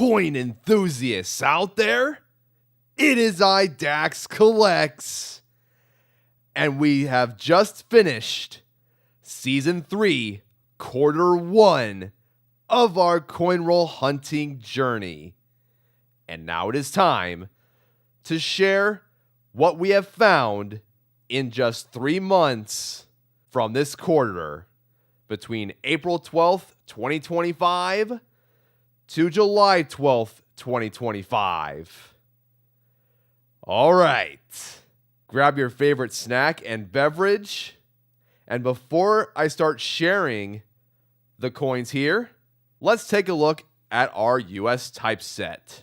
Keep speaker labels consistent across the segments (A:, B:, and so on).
A: coin enthusiasts out there? It is I, Dax Collects, and we have just finished Season 3, Quarter 1 of our coin roll hunting journey. And now it is time to share what we have found in just 3 months from this quarter, between April 12th, 2025 to July 12th, 2025. All right, grab your favorite snack and beverage. And before I start sharing the coins here, let's take a look at our US typeset.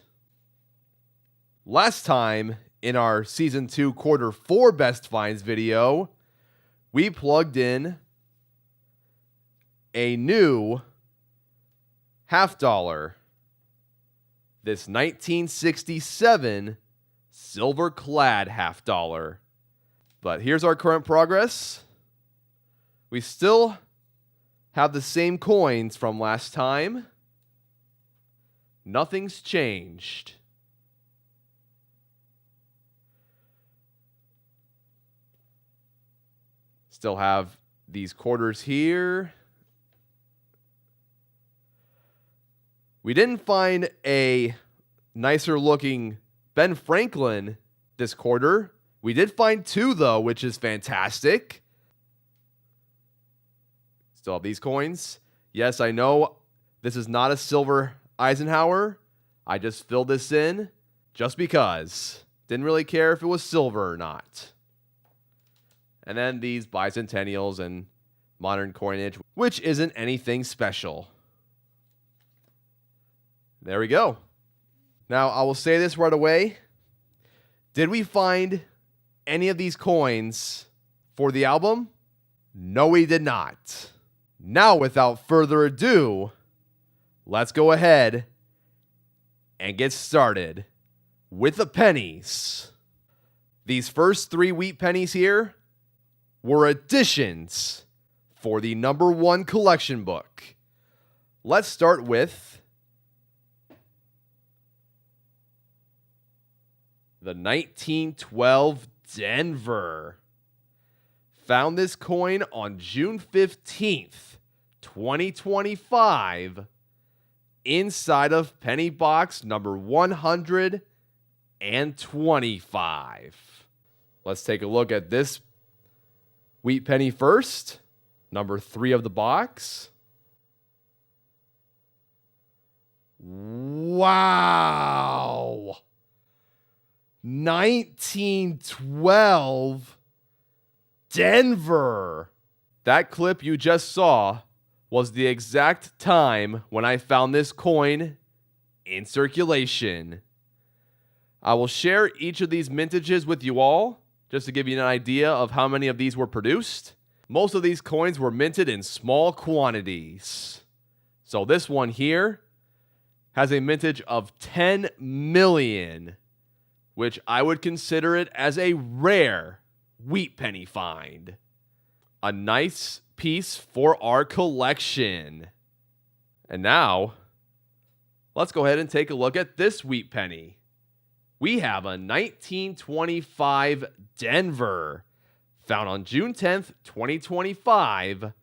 A: Last time in our Season 2 Quarter 4 Best Finds video, we plugged in a new $50. This 1967 silver-clad $50. But here's our current progress. We still have the same coins from last time. Nothing's changed. Still have these quarters here. We didn't find a nicer looking Ben Franklin this quarter. We did find 2 though, which is fantastic. Still have these coins. Yes, I know this is not a silver Eisenhower. I just filled this in just because. Didn't really care if it was silver or not. And then these bicentennials and modern coinage, which isn't anything special. There we go. Now, I will say this right away. Did we find any of these coins for the album? No, we did not. Now, without further ado, let's go ahead and get started with the pennies. These first 3 wheat pennies here were additions for the #1 collection book. Let's start with the 1912 Denver. Found this coin on June 15th, 2025, inside of penny box number 125. Let's take a look at this wheat penny first, number 3 of the box. Wow! 1912 Denver. That clip you just saw was the exact time when I found this coin in circulation. I will share each of these mintages with you all, just to give you an idea of how many of these were produced. Most of these coins were minted in small quantities. So this one here has a mintage of 10 million, which I would consider it as a rare wheat penny find. A nice piece for our collection. And now, let's go ahead and take a look at this wheat penny. We have a 1925 Denver, found on June 10th, 2025,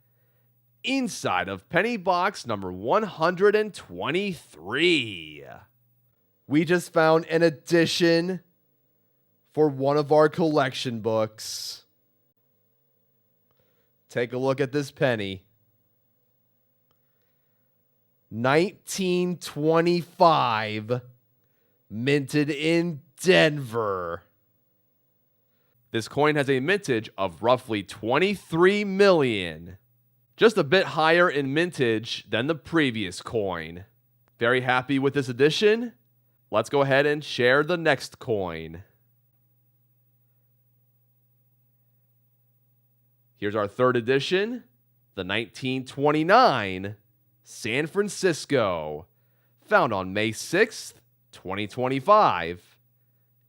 A: inside of penny box number 123. We just found an addition for one of our collection books. Take a look at this penny. 1925, minted in Denver. This coin has a mintage of roughly 23 million. Just a bit higher in mintage than the previous coin. Very happy with this addition. Let's go ahead and share the next coin. Here's our third edition, the 1929 San Francisco, found on May 6th, 2025,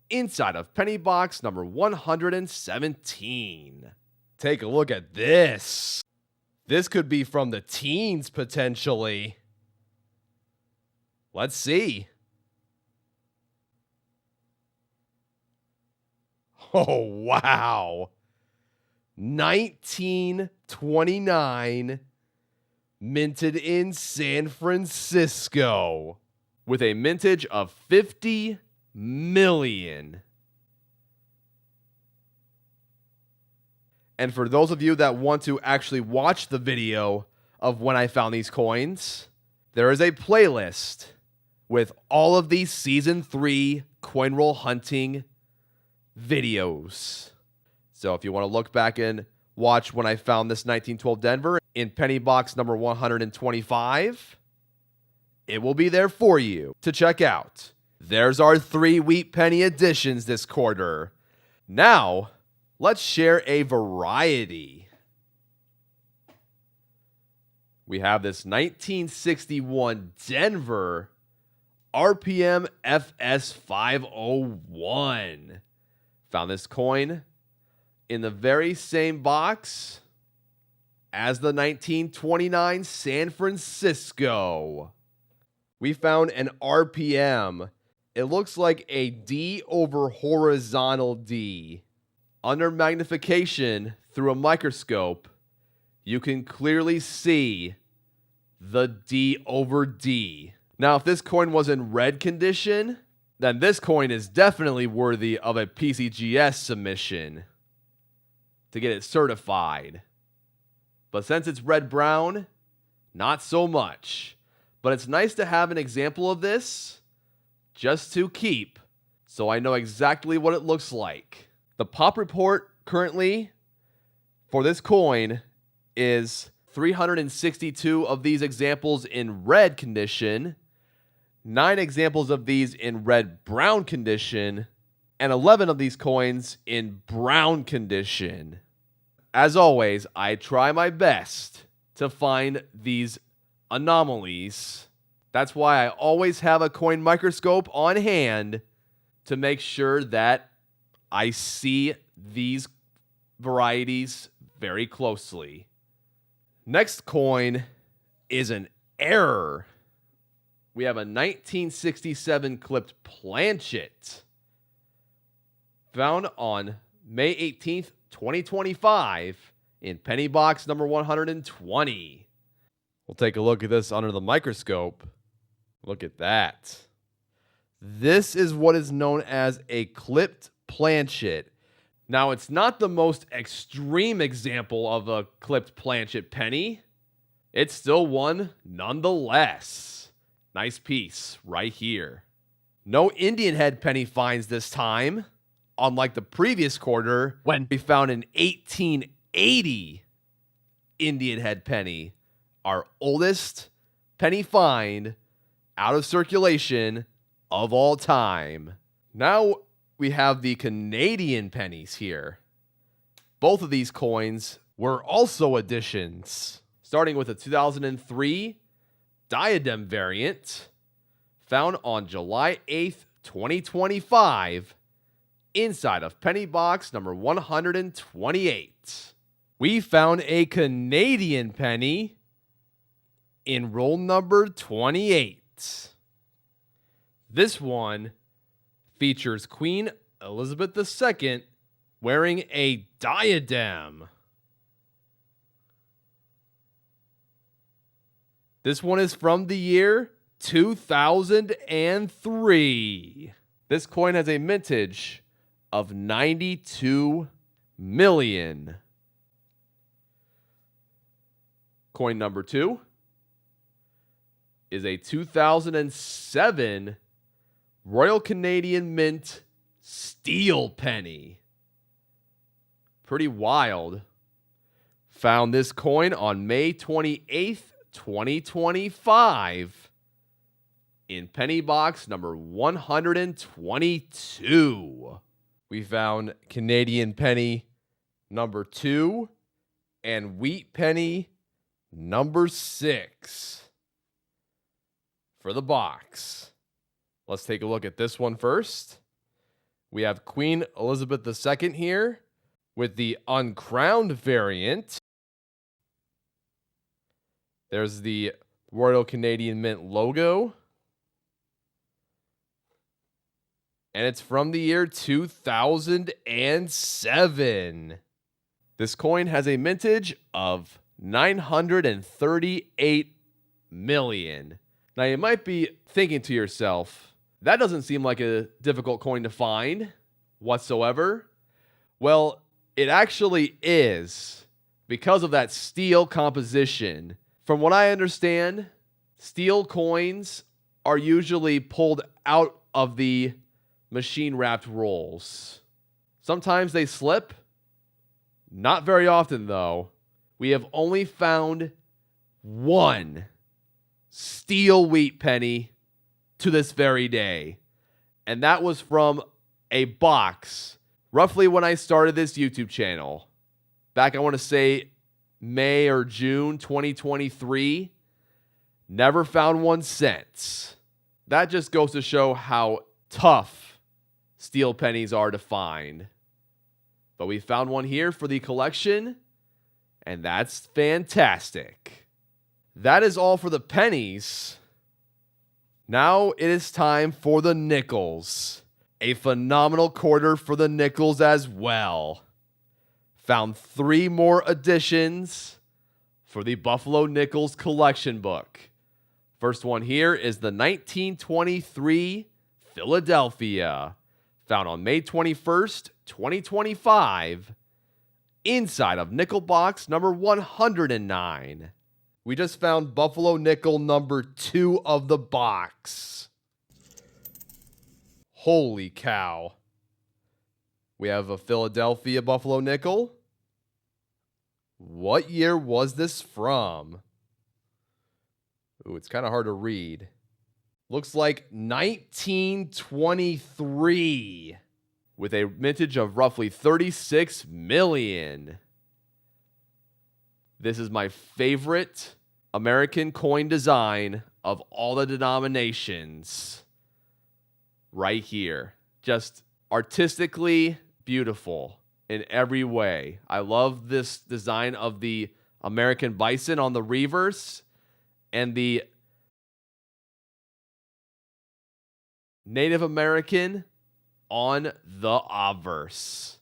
A: inside of penny box number 117. Take a look at this. This could be from the teens, potentially. Let's see. Oh, wow. 1929, minted in San Francisco, with a mintage of 50 million. And for those of you that want to actually watch the video of when I found these coins, there is a playlist with all of these Season 3 coin roll hunting videos. So if you want to look back and watch when I found this 1912 Denver in penny box number 125, it will be there for you to check out. There's our 3 wheat penny editions this quarter. Now, let's share a variety. We have this 1961 Denver RPM FS 501. Found this coin in the very same box as the 1929 San Francisco. We found an RPM. It looks like a D over horizontal D. Under magnification through a microscope, you can clearly see the D over D. Now, if this coin was in red condition, then this coin is definitely worthy of a PCGS submission to get it certified. But since it's red-brown, not so much. But it's nice to have an example of this just to keep, so I know exactly what it looks like. The pop report currently for this coin is 362 of these examples in red condition, 9 examples of these in red-brown condition, and 11 of these coins in brown condition. As always, I try my best to find these anomalies. That's why I always have a coin microscope on hand to make sure that I see these varieties very closely. Next coin is an error. We have a 1967 clipped planchet found on May 18th, 2025 in penny box number 120. We'll take a look at this under the microscope. Look at that. This is what is known as a clipped planchet. Now, it's not the most extreme example of a clipped planchet penny. It's still one nonetheless. Nice piece right here. No Indian head penny finds this time, unlike the previous quarter when we found an 1880 Indian head penny, our oldest penny find out of circulation of all time. Now we have the Canadian pennies here. Both of these coins were also additions, starting with a 2003 diadem variant found on July 8th, 2025 inside of penny box number 128. We found a Canadian penny in roll number 28. This one features Queen Elizabeth II wearing a diadem. This one is from the year 2003. This coin has a mintage of 92 million. Coin number 2 is a 2007 Royal Canadian Mint steel penny. Pretty wild. Found this coin on May 28th, 2025 in penny box number 122. We found Canadian penny number 2 and wheat penny number 6 for the box. Let's take a look at this one first. We have Queen Elizabeth II here with the uncrowned variant. There's the Royal Canadian Mint logo. And it's from the year 2007. This coin has a mintage of 938 million. Now, you might be thinking to yourself, that doesn't seem like a difficult coin to find whatsoever. Well, it actually is because of that steel composition. From what I understand, steel coins are usually pulled out of the machine-wrapped rolls. Sometimes they slip. Not very often, though. We have only found one steel wheat penny to this very day. And that was from a box roughly when I started this YouTube channel. Back, I want to say, May or June 2023. Never found one since. That just goes to show how tough steel pennies are to find. But we found one here for the collection, and that's fantastic. That is all for the pennies. Now it is time for the nickels. A phenomenal quarter for the nickels as well. Found 3 more additions for the Buffalo Nickels collection book. First one here is the 1923 Philadelphia, found on May 21st, 2025, inside of nickel box number 109. We just found Buffalo Nickel number 2 of the box. Holy cow. We have a Philadelphia Buffalo Nickel. What year was this from? Ooh, it's kind of hard to read. Looks like 1923 with a mintage of roughly 36 million. This is my favorite American coin design of all the denominations. Right here. Just artistically beautiful in every way. I love this design of the American bison on the reverse and the Native American on the obverse.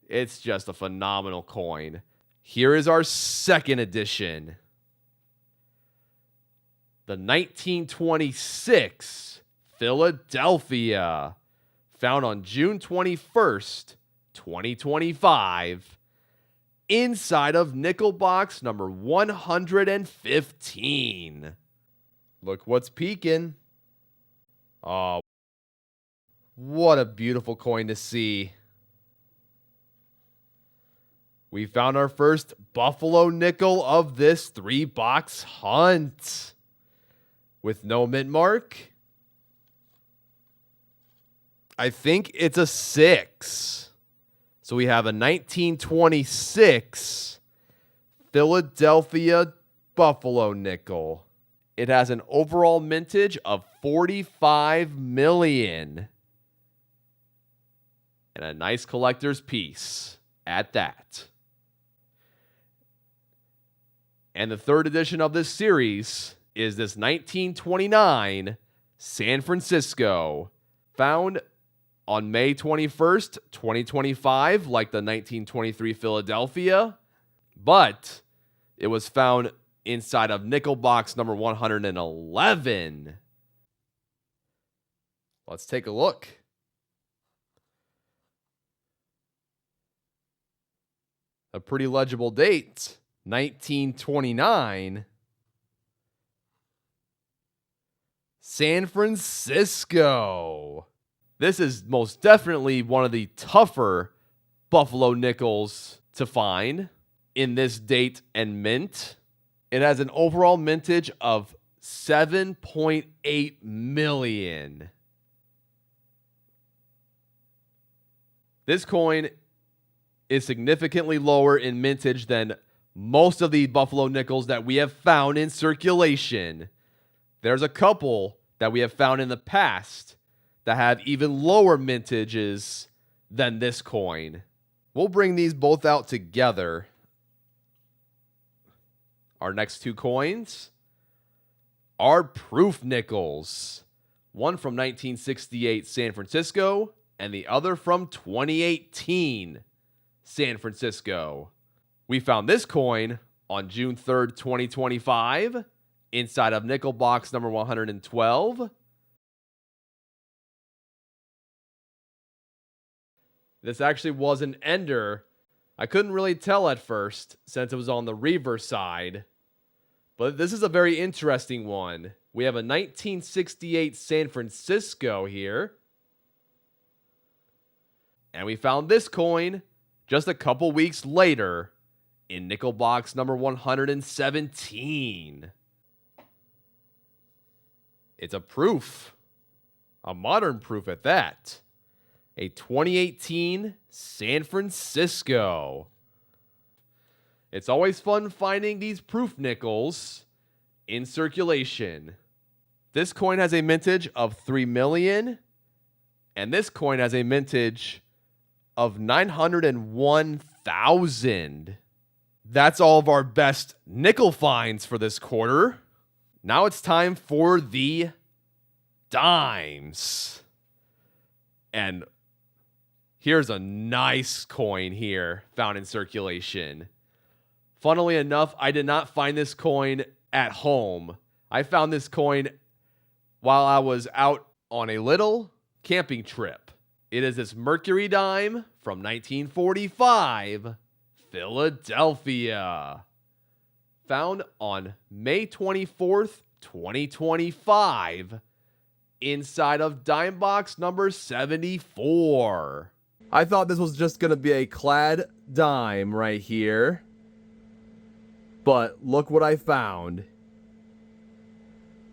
A: It's just a phenomenal coin. Here is our second edition. The 1926 Philadelphia, found on June 21st, 2025, inside of nickel box number 115. Look what's peeking. Oh, what a beautiful coin to see. We found our first Buffalo Nickel of this 3-box hunt with no mint mark. I think it's a 6. So we have a 1926 Philadelphia Buffalo Nickel. It has an overall mintage of 45 million. And a nice collector's piece at that. And the third edition of this series is this 1929 San Francisco, found on May 21st, 2025, like the 1923 Philadelphia, but it was found inside of nickel box number 111. Let's take a look. A pretty legible date, 1929. San Francisco. This is most definitely one of the tougher Buffalo Nickels to find in this date and mint. It has an overall mintage of 7.8 million. This coin is significantly lower in mintage than most of the Buffalo Nickels that we have found in circulation. There's a couple that we have found in the past that have even lower mintages than this coin. We'll bring these both out together. Our next 2 coins are proof nickels one from 1968 San Francisco, and the other from 2018 San Francisco. We found this coin on June 3rd, 2025, inside of nickel box number 112. This actually was an ender. I couldn't really tell at first since it was on the reverse side, but this is a very interesting one. We have a 1968 San Francisco here. And we found this coin just a couple weeks later in nickel box number 117. It's a proof, a modern proof at that. A 2018 San Francisco. It's always fun finding these proof nickels in circulation. This coin has a mintage of 3 million, and this coin has a mintage of 901,000. That's all of our best nickel finds for this quarter. Now it's time for the dimes. And here's a nice coin here found in circulation. Funnily enough, I did not find this coin at home. I found this coin while I was out on a little camping trip. It is this Mercury dime from 1945, Philadelphia. Found on May 24th, 2025, inside of dime box number 74. I thought this was just going to be a clad dime right here. But look what I found.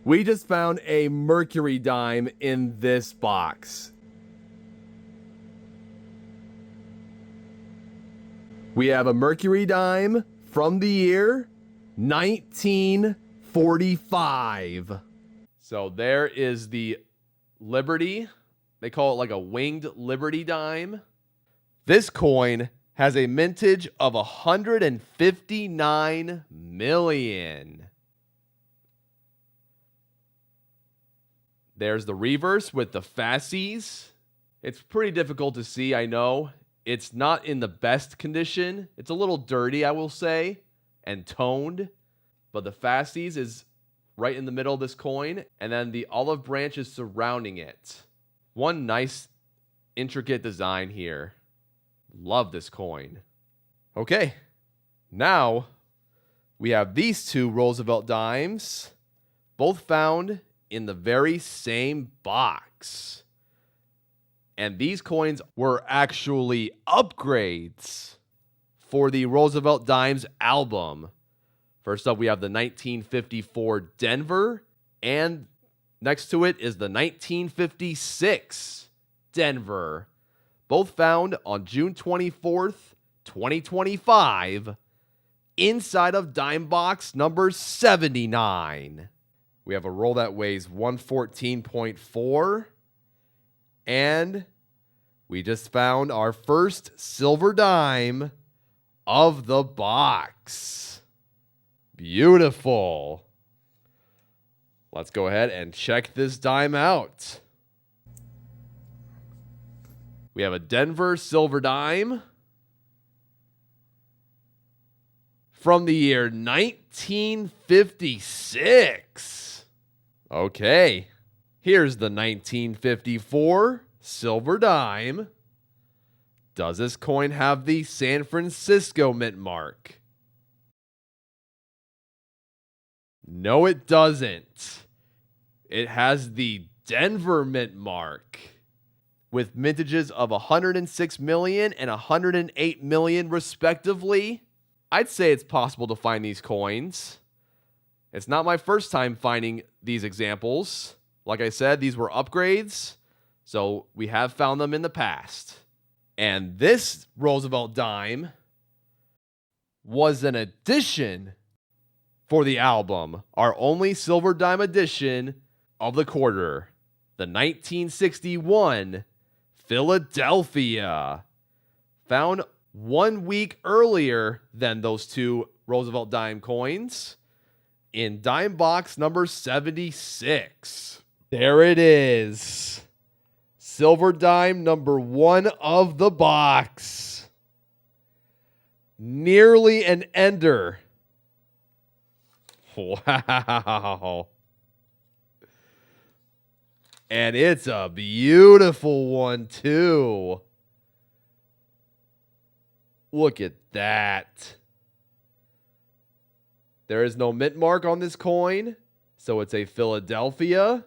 A: We just found a Mercury dime in this box. We have a Mercury dime from the year 1945. So there is the Liberty. They call it like a winged Liberty dime. This coin has a mintage of 159 million. There's the reverse with the fasces. It's pretty difficult to see, I know. It's not in the best condition. It's a little dirty, I will say, and toned. But the fasces is right in the middle of this coin, and then the olive branch is surrounding it. One nice, intricate design here. Love this coin. Okay, now we have these two Roosevelt dimes, both found in the very same box. And these coins were actually upgrades for the Roosevelt Dimes album. First up, we have the 1954 Denver, and next to it is the 1956 Denver. Both found on June 24th, 2025, inside of dime box number 79. We have a roll that weighs 114.4. And we just found our first silver dime of the box. Beautiful. Let's go ahead and check this dime out. We have a Denver silver dime from the year 1956. Okay. Here's the 1954 silver dime. Does this coin have the San Francisco mint mark? No, it doesn't. It has the Denver mint mark with mintages of 106 million and 108 million respectively. I'd say it's possible to find these coins. It's not my first time finding these examples. Like I said, these were upgrades, so we have found them in the past. And this Roosevelt dime was an addition for the album, our only silver dime edition of the quarter, the 1961 Philadelphia, found 1 week earlier than those two Roosevelt dime coins in dime box number 76. There it is. Silver dime number 1 of the box. Nearly an ender. Wow. And it's a beautiful one, too. Look at that. There is no mint mark on this coin, so it's a Philadelphia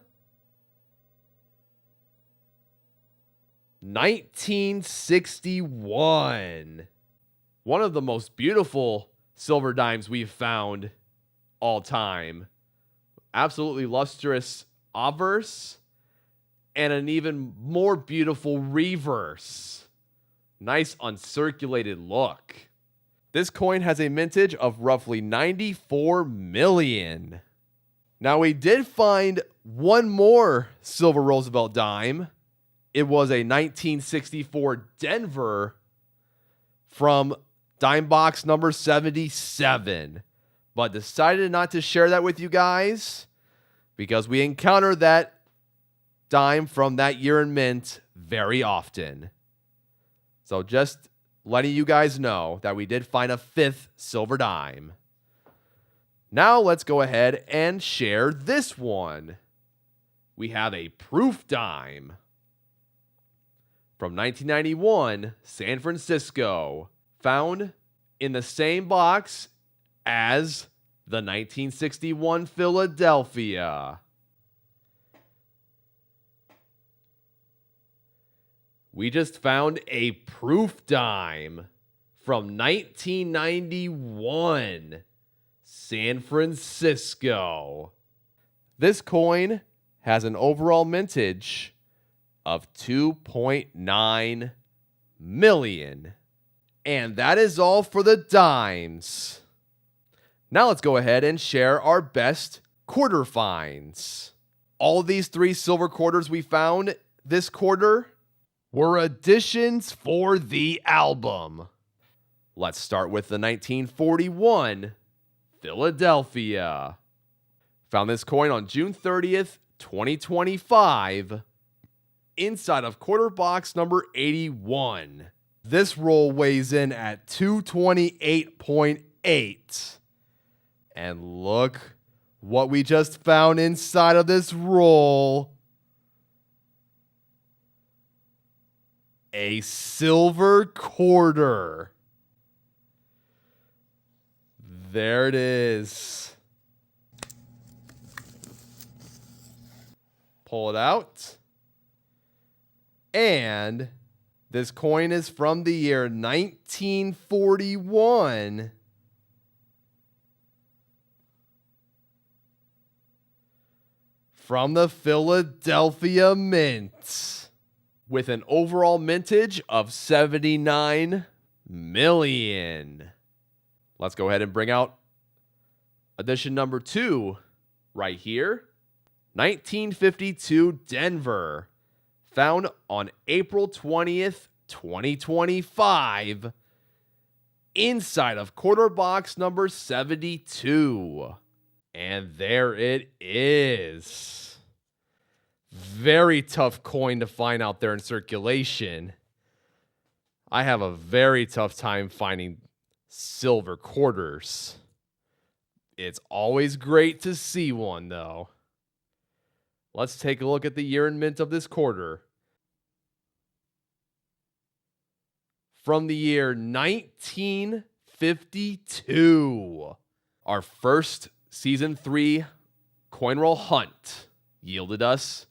A: 1961. One of the most beautiful silver dimes we've found all time. Absolutely lustrous obverse and an even more beautiful reverse. Nice uncirculated look. This coin has a mintage of roughly 94 million. Now, we did find one more silver Roosevelt dime. It was a 1964 Denver from dime box number 77, but decided not to share that with you guys because we encounter that dime from that year in mint very often. So just letting you guys know that we did find a 5th silver dime. Now let's go ahead and share this one. We have a proof dime from 1991, San Francisco, found in the same box as the 1961 Philadelphia. We just found a proof dime from 1991, San Francisco. This coin has an overall mintage of 2.9 million. And that is all for the dimes. Now let's go ahead and share our best quarter finds. All of these 3 silver quarters we found this quarter were additions for the album. Let's start with the 1941 Philadelphia. Found this coin on June 30th, 2025, inside of quarter box number 81. This roll weighs in at 228.8. And look what we just found inside of this roll. A silver quarter. There it is. Pull it out. And this coin is from the year 1941. From the Philadelphia Mint, with an overall mintage of 79 million. Let's go ahead and bring out edition number 2 right here. 1952 Denver, found on April 20th, 2025, inside of quarter box number 72. And there it is. Very tough coin to find out there in circulation. I have a very tough time finding silver quarters. It's always great to see one, though. Let's take a look at the year and mint of this quarter. From the year 1952, our first Season 3 coin roll hunt yielded us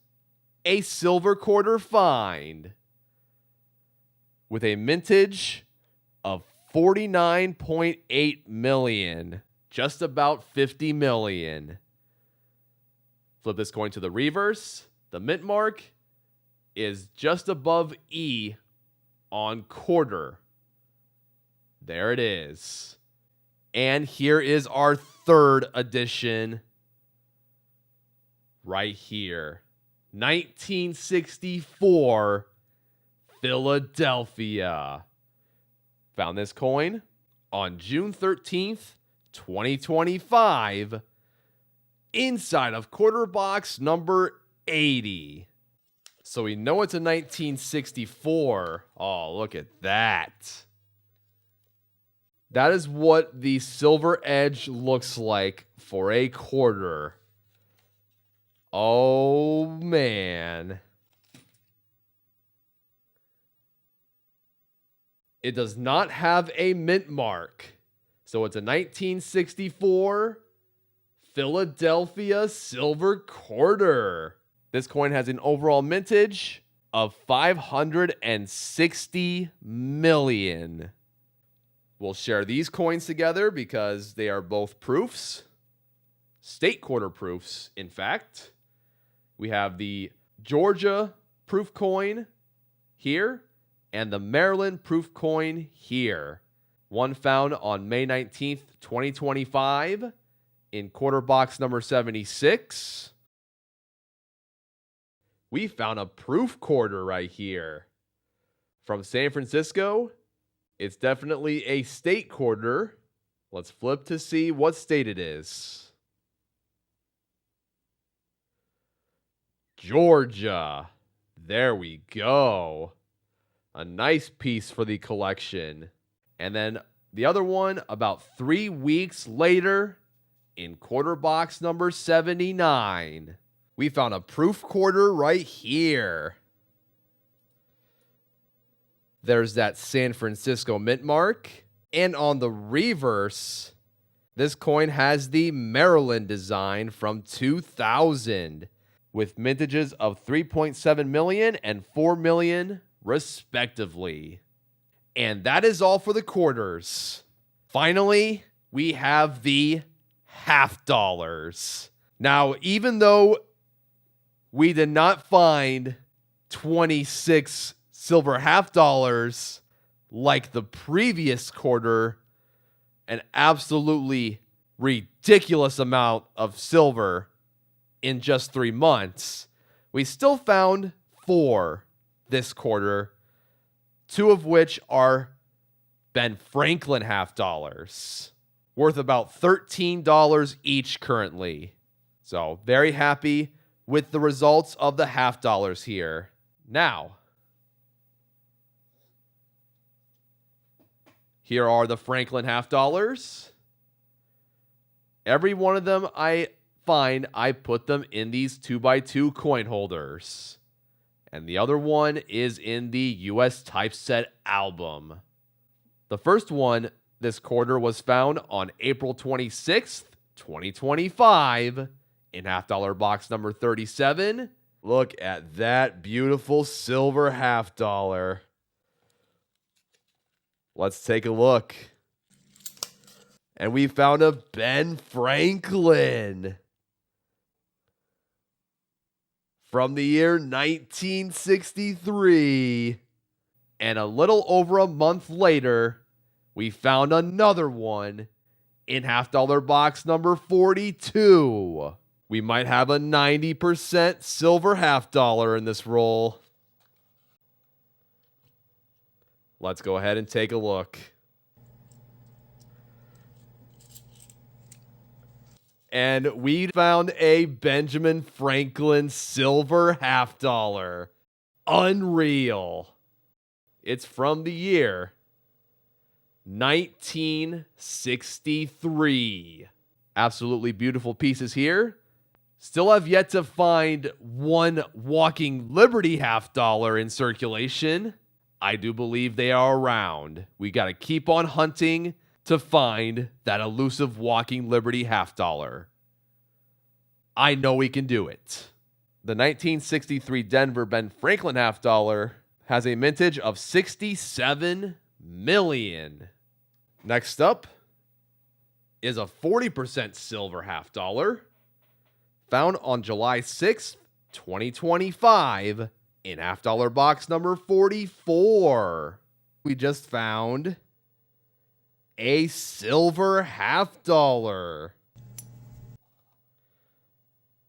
A: a silver quarter find with a mintage of 49.8 million, just about 50 million. Flip this coin to the reverse. The mint mark is just above E on quarter. There it is. And here is our 3rd edition right here. 1964 Philadelphia. Found this coin on June 13th, 2025, inside of quarter box number 80. So we know it's a 1964. Oh, look at that. That is what the Silver Edge looks like for a quarter. Oh, man. It does not have a mint mark. So it's a 1964 Philadelphia silver quarter. This coin has an overall mintage of 560 million. We'll share these coins together because they are both proofs. State quarter proofs, in fact. We have the Georgia proof coin here and the Maryland proof coin here. One found on May 19th, 2025 in quarter box number 76. We found a proof quarter right here from San Francisco. It's definitely a state quarter. Let's flip to see what state it is. Georgia. There we go. A nice piece for the collection. And then the other one about 3 weeks later in quarter box number 79. We found a proof quarter right here. There's that San Francisco mint mark. And on the reverse, this coin has the Maryland design from 2000 with mintages of 3.7 million and 4 million respectively. And that is all for the quarters. Finally, we have the half dollars. Now, even though we did not find 26 silver half dollars like the previous quarter, an absolutely ridiculous amount of silver in just 3 months, we still found 4 this quarter, 2 of which are Ben Franklin half dollars, worth about $13 each currently. So very happy with the results of the half dollars here. Now, here are the Franklin half dollars. Every one of them I find, I put them in these 2x2 coin holders. And the other one is in the US Typeset album. The first one this quarter was found on April 26th, 2025 in half dollar box number 37. Look at that beautiful silver half dollar. Let's take a look. And we found a Ben Franklin from the year 1963. And a little over a month later, we found another one in half dollar box number 42. We might have a 90% silver half dollar in this roll. Let's go ahead and take a look. And we found a Benjamin Franklin silver half dollar. Unreal. It's from the year 1963. Absolutely beautiful pieces here. Still have yet to find one Walking Liberty half dollar in circulation. I do believe they are around. We got to keep on hunting to find that elusive Walking Liberty half dollar. I know we can do it. The 1963 Denver Ben Franklin half dollar has a mintage of 67 million. Next up is a 40% silver half dollar found on July 6th, 2025 in half dollar box number 44. We just found a silver half dollar.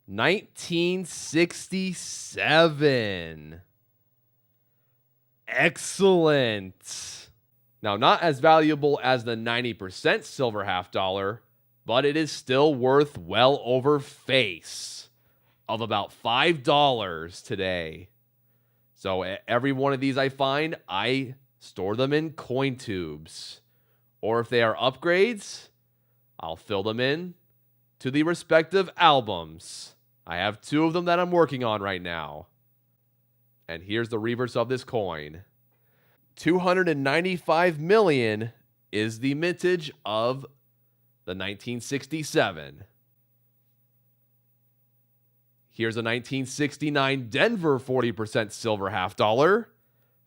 A: 1967. Excellent. Now, not as valuable as the 90% silver half dollar, but it is still worth well over face. of about $5 today. So every one of these I find, I store them in coin tubes. Or if they are upgrades, I'll fill them in to the respective albums. I have 2 of them that I'm working on right now. And here's the reverse of this coin. 295 million is the mintage of the 1967. Here's a 1969 Denver 40% silver half dollar,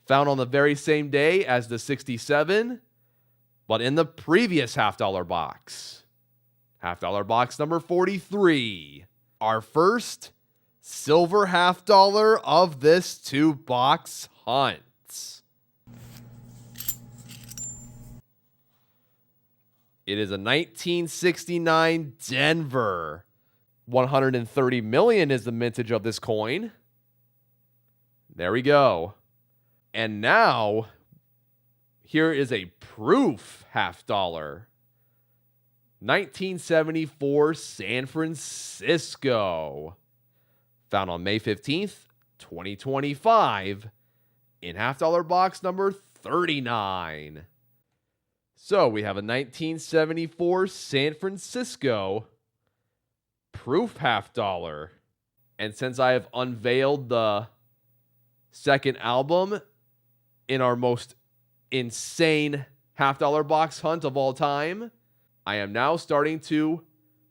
A: found on the very same day as the 67, but in the previous half dollar box. Half dollar box number 43. Our first silver half dollar of this 2-box hunt. It is a 1969 Denver. 130 million is the mintage of this coin. There we go. And now, here is a proof half dollar. 1974 San Francisco. Found on May 15th, 2025 in half dollar box number 39. So we have a 1974 San Francisco proof half dollar. And since I have unveiled the second album in our most insane half dollar box hunt of all time, I am now starting to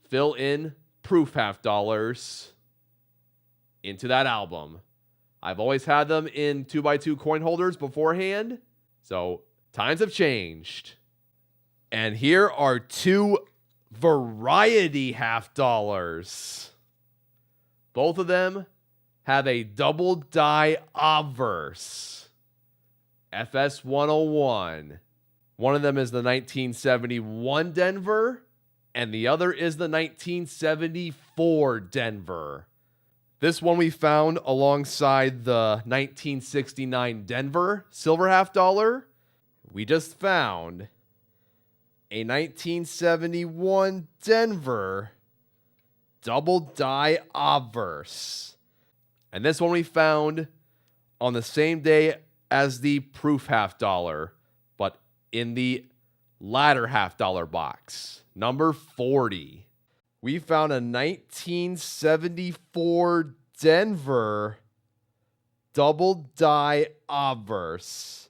A: fill in proof half dollars into that album. I've always had them in 2x2 coin holders beforehand, so times have changed. And here are 2 variety half dollars. Both of them have a double die obverse. FS 101. One of them is the 1971 Denver, and the other is the 1974 Denver. This one we found alongside the 1969 Denver silver half dollar. We just found a 1971 Denver double die obverse. And this one we found on the same day as the proof half dollar, but in the latter half dollar box, number 40. We found a 1974 Denver double die obverse.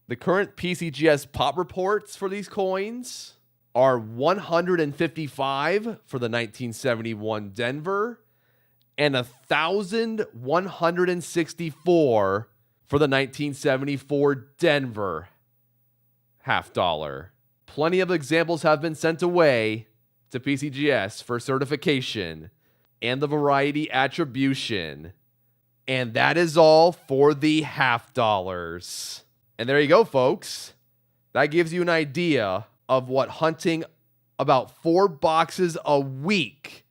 A: The current PCGS pop reports for these coins are 155 for the 1971 Denver and 1,164 for the 1974 Denver half dollar. Plenty of examples have been sent away to PCGS for certification and the variety attribution. And that is all for the half dollars. And there you go, folks. That gives you an idea of what hunting about 4 boxes a week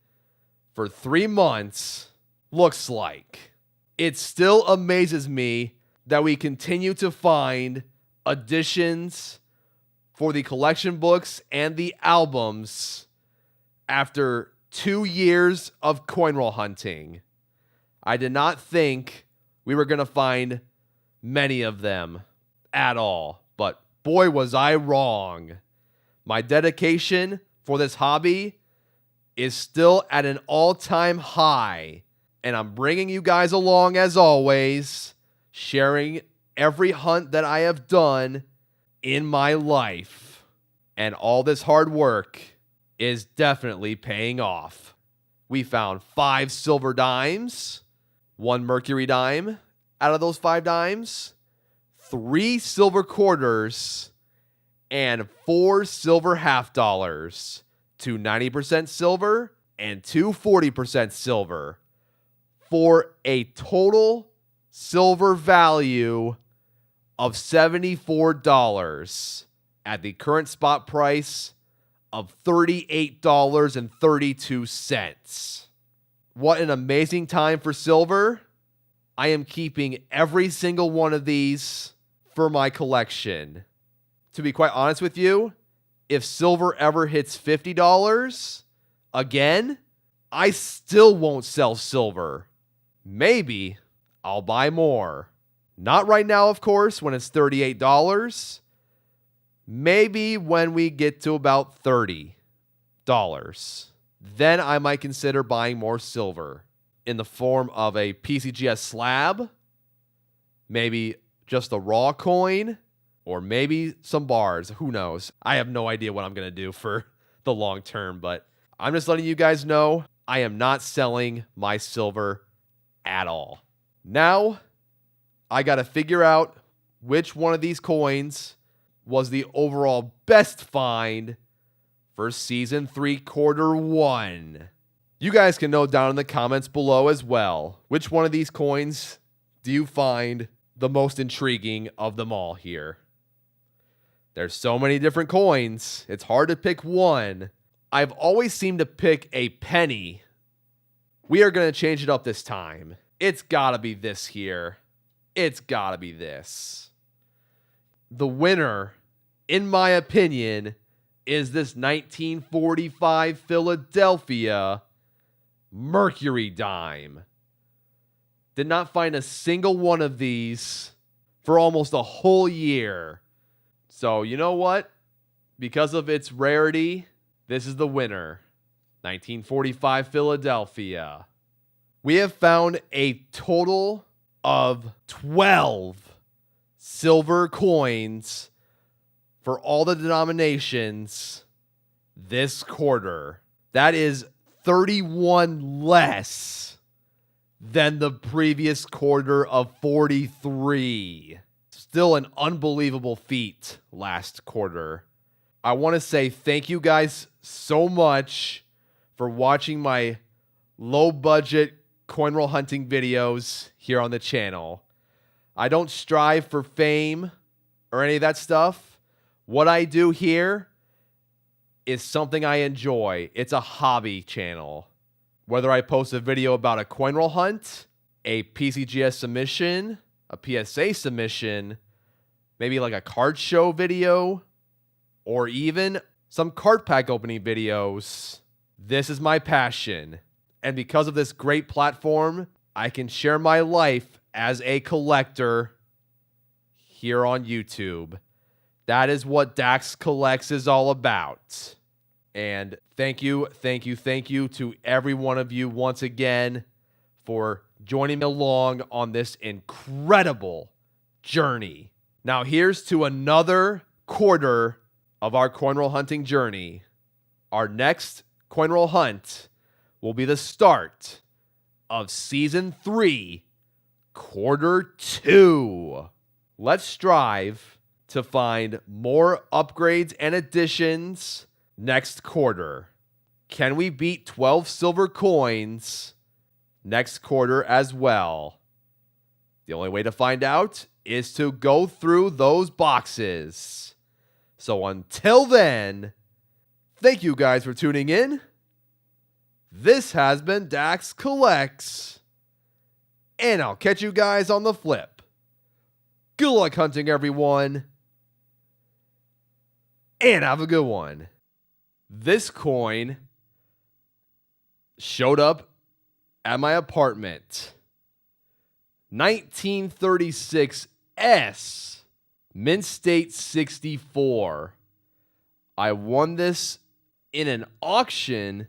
A: for 3 months looks like. It still amazes me that we continue to find additions for the collection books and the albums after 2 years of coin roll hunting. I did not think we were going to find many of them at all, but boy was I wrong. My dedication for this hobby is still at an all-time high, and I'm bringing you guys along as always, sharing every hunt that I have done in my life. And all this hard work is definitely paying off. We found 5 silver dimes, 1 mercury dime out of those 5 dimes, 3 silver quarters, and 4 silver half dollars, 2 90% silver and 2 40% silver, for a total silver value of $74 at the current spot price of $38.32. What an amazing time for silver. I am keeping every single one of these for my collection. To be quite honest with you, if silver ever hits $50 again, I still won't sell silver. Maybe I'll buy more. Not right now, of course, when it's $38. Maybe when we get to about $30. Then I might consider buying more silver in the form of a PCGS slab, maybe just a raw coin, or maybe some bars. Who knows? I have no idea what I'm going to do for the long term, but I'm just letting you guys know I am not selling my silver at all. Now, I got to figure out which one of these coins was the overall best find for Season 3, Quarter 1. You guys can note down in the comments below as well, which one of these coins do you find the most intriguing of them all here? There's so many different coins, it's hard to pick one. I've always seemed to pick a penny. We are going to change it up this time. It's got to be this here. It's got to be this. The winner, in my opinion, is this 1945 Philadelphia Mercury dime. Did not find a single one of these for almost a whole year. So, you know what? Because of its rarity, this is the winner. 1945 Philadelphia. We have found a total of 12 silver coins for all the denominations this quarter. That is 31 less than the previous quarter of 43. Still an unbelievable feat last quarter. I want to say thank you guys so much for watching my low budget coin roll hunting videos here on the channel. I don't strive for fame or any of that stuff. What I do here is something I enjoy. It's a hobby channel. Whether I post a video about a coin roll hunt, a PCGS submission, a PSA submission, maybe like a card show video, or even some card pack opening videos, this is my passion. And because of this great platform, I can share my life as a collector here on YouTube. That is what Dax Collects is all about. And thank you to every one of you once again for joining me along on this incredible journey. Now here's to another quarter of our coin roll hunting journey. Our next coin roll hunt will be the start of Season 3, Quarter 2. Let's strive to find more upgrades and additions next quarter. Can we beat 12 silver coins next quarter as well? The only way to find out is to go through those boxes. So until then, thank you guys for tuning in. This has been Dax Collects, and I'll catch you guys on the flip. Good luck hunting, everyone, and have a good one. This coin showed up at my apartment. 1936S, Mint State 64. I won this in an auction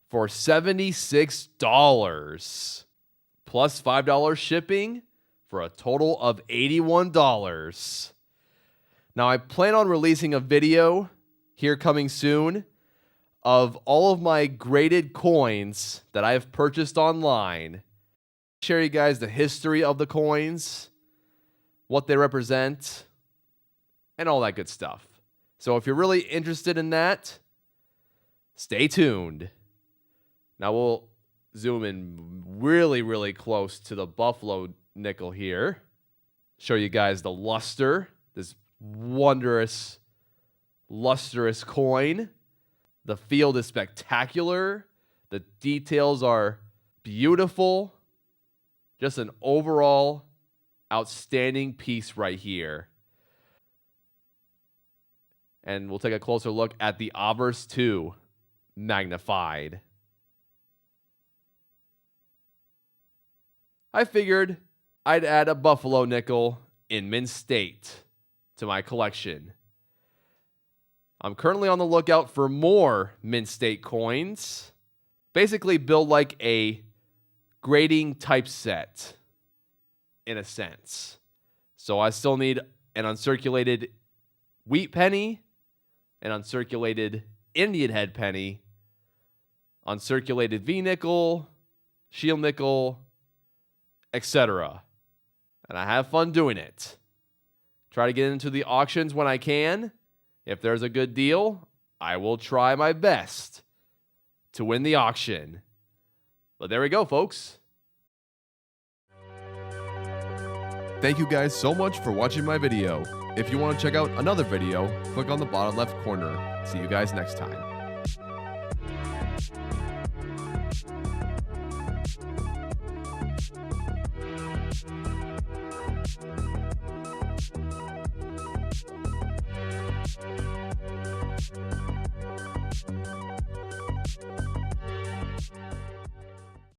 A: for $76 plus $5 shipping for a total of $81. Now I plan on releasing a video here coming soon of all of my graded coins that I have purchased online. Share you guys the history of the coins, what they represent, and all that good stuff. So if you're really interested in that, stay tuned. Now we'll zoom in really, really close to the Buffalo nickel here. Show you guys the luster, this wondrous, lustrous coin. The field is spectacular. The details are beautiful. Just an overall outstanding piece right here. And we'll take a closer look at the obverse 2 magnified. I figured I'd add a Buffalo nickel in mint state to my collection. I'm currently on the lookout for more mint state coins. Basically build like a grading typeset in a sense. So I still need an uncirculated wheat penny, an uncirculated Indian head penny, uncirculated V nickel, shield nickel, etc. And I have fun doing it. Try to get into the auctions when I can. If there's a good deal, I will try my best to win the auction. But there we go, folks. Thank you guys so much for watching my video. If you want to check out another video, click on the bottom left corner. See you guys next time.